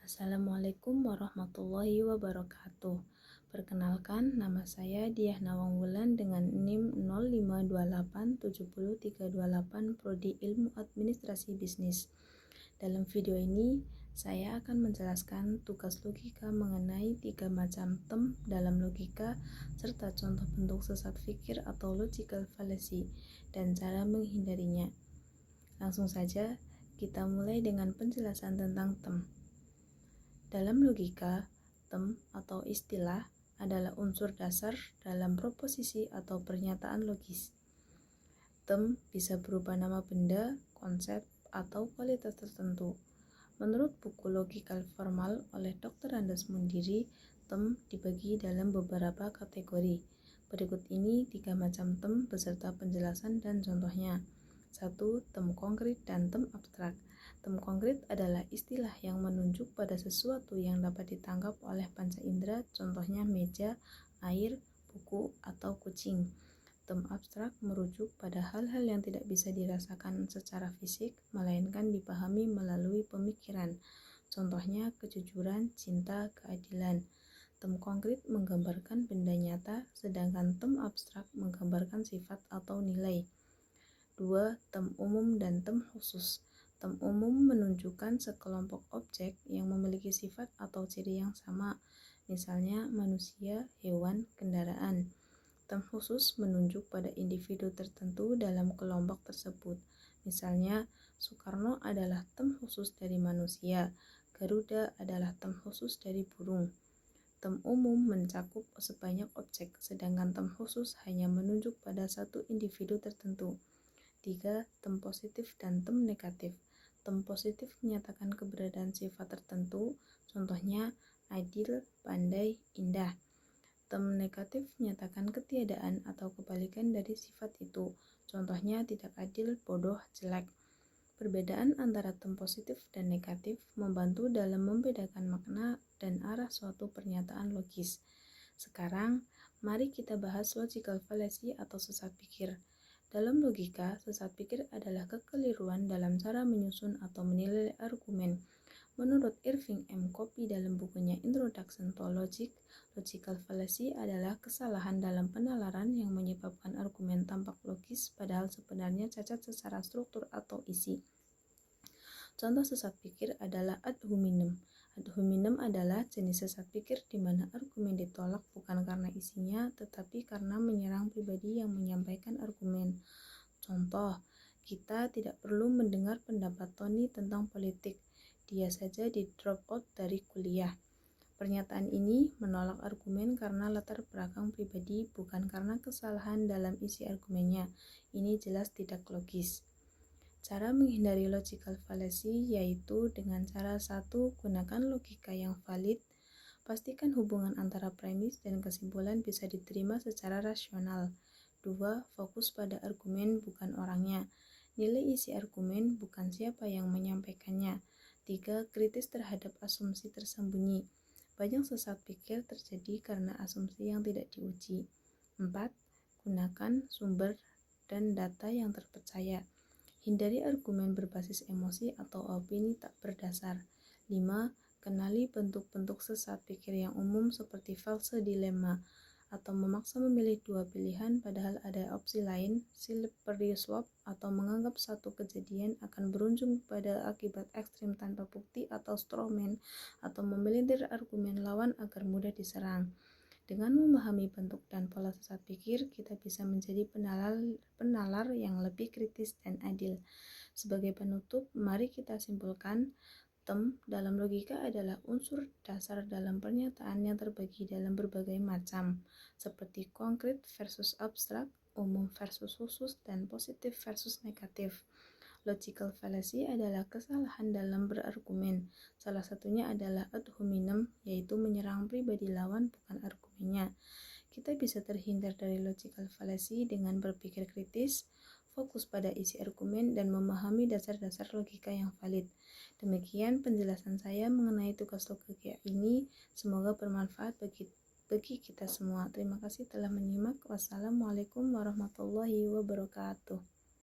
Assalamualaikum warahmatullahi wabarakatuh. Perkenalkan, nama saya Diah Nawangwulan dengan NIM 052870328 Prodi Ilmu Administrasi Bisnis. Dalam video ini, saya akan menjelaskan tugas logika mengenai 3 macam term dalam logika serta contoh bentuk sesat pikir atau logical fallacy dan cara menghindarinya. Langsung saja, kita mulai dengan penjelasan tentang term. Dalam logika, term atau istilah adalah unsur dasar dalam proposisi atau pernyataan logis. Term bisa berupa nama benda, konsep, atau kualitas tertentu. Menurut buku Logical Formal oleh Dr. Andes Mundiri, term dibagi dalam beberapa kategori. Berikut ini 3 macam term beserta penjelasan dan contohnya. 1. Term konkret dan term abstrak. Term konkret adalah istilah yang menunjuk pada sesuatu yang dapat ditangkap oleh panca indera, contohnya meja, air, buku, atau kucing. Term abstrak merujuk pada hal-hal yang tidak bisa dirasakan secara fisik, melainkan dipahami melalui pemikiran, contohnya kejujuran, cinta, keadilan. Term konkret menggambarkan benda nyata, sedangkan term abstrak menggambarkan sifat atau nilai. 2. Term umum dan term khusus. Term umum menunjukkan sekelompok objek yang memiliki sifat atau ciri yang sama, misalnya manusia, hewan, kendaraan. Term khusus menunjuk pada individu tertentu dalam kelompok tersebut, misalnya Soekarno adalah term khusus dari manusia, Garuda adalah term khusus dari burung. Term umum mencakup sebanyak objek, sedangkan term khusus hanya menunjuk pada satu individu tertentu. 3. Term positif dan term negatif. Term positif menyatakan keberadaan sifat tertentu, contohnya adil, pandai, indah. Term negatif menyatakan ketiadaan atau kebalikan dari sifat itu, contohnya tidak adil, bodoh, jelek. Perbedaan antara term positif dan negatif membantu dalam membedakan makna dan arah suatu pernyataan logis. Sekarang, mari kita bahas logical fallacy atau sesat pikir. Dalam logika, sesat pikir adalah kekeliruan dalam cara menyusun atau menilai argumen. Menurut Irving M. Copy dalam bukunya Introduction to Logic, logical fallacy adalah kesalahan dalam penalaran yang menyebabkan argumen tampak logis padahal sebenarnya cacat secara struktur atau isi. Contoh sesat pikir adalah ad hominem. Ad hominem adalah jenis sesat pikir di mana argumen ditolak bukan karena isinya, tetapi karena menyerang pribadi yang menyampaikan argumen. Contoh, kita tidak perlu mendengar pendapat Tony tentang politik. Dia saja di drop out dari kuliah. Pernyataan ini menolak argumen karena latar belakang pribadi, bukan karena kesalahan dalam isi argumennya. Ini jelas tidak logis. Cara menghindari logical fallacy yaitu dengan cara 1. Gunakan logika yang valid. Pastikan hubungan antara premis dan kesimpulan bisa diterima secara rasional. 2. Fokus pada argumen bukan orangnya. Nilai isi argumen bukan siapa yang menyampaikannya. 3. Kritis terhadap asumsi tersembunyi. Banyak sesat pikir terjadi karena asumsi yang tidak diuji. 4. Gunakan sumber dan data yang terpercaya. Hindari argumen berbasis emosi atau opini tak berdasar. 5. Kenali bentuk-bentuk sesat pikir yang umum seperti false dilemma atau memaksa memilih 2 pilihan padahal ada opsi lain, slippery slope, atau menganggap satu kejadian akan berujung pada akibat ekstrim tanpa bukti atau straw man, atau memelintir argumen lawan agar mudah diserang. Dengan memahami bentuk dan pola sesat pikir, kita bisa menjadi penalar yang lebih kritis dan adil. Sebagai penutup, mari kita simpulkan, term dalam logika adalah unsur dasar dalam pernyataan yang terbagi dalam berbagai macam, seperti konkret versus abstrak, umum versus khusus, dan positif versus negatif. Logical fallacy adalah kesalahan dalam berargumen. Salah satunya adalah ad hominem, yaitu menyerang pribadi lawan bukan argumennya. Kita bisa terhindar dari logical fallacy dengan berpikir kritis, fokus pada isi argumen, dan memahami dasar-dasar logika yang valid. Demikian penjelasan saya mengenai tugas logika ini. Semoga bermanfaat bagi kita semua. Terima kasih telah menyimak. Wassalamualaikum warahmatullahi wabarakatuh.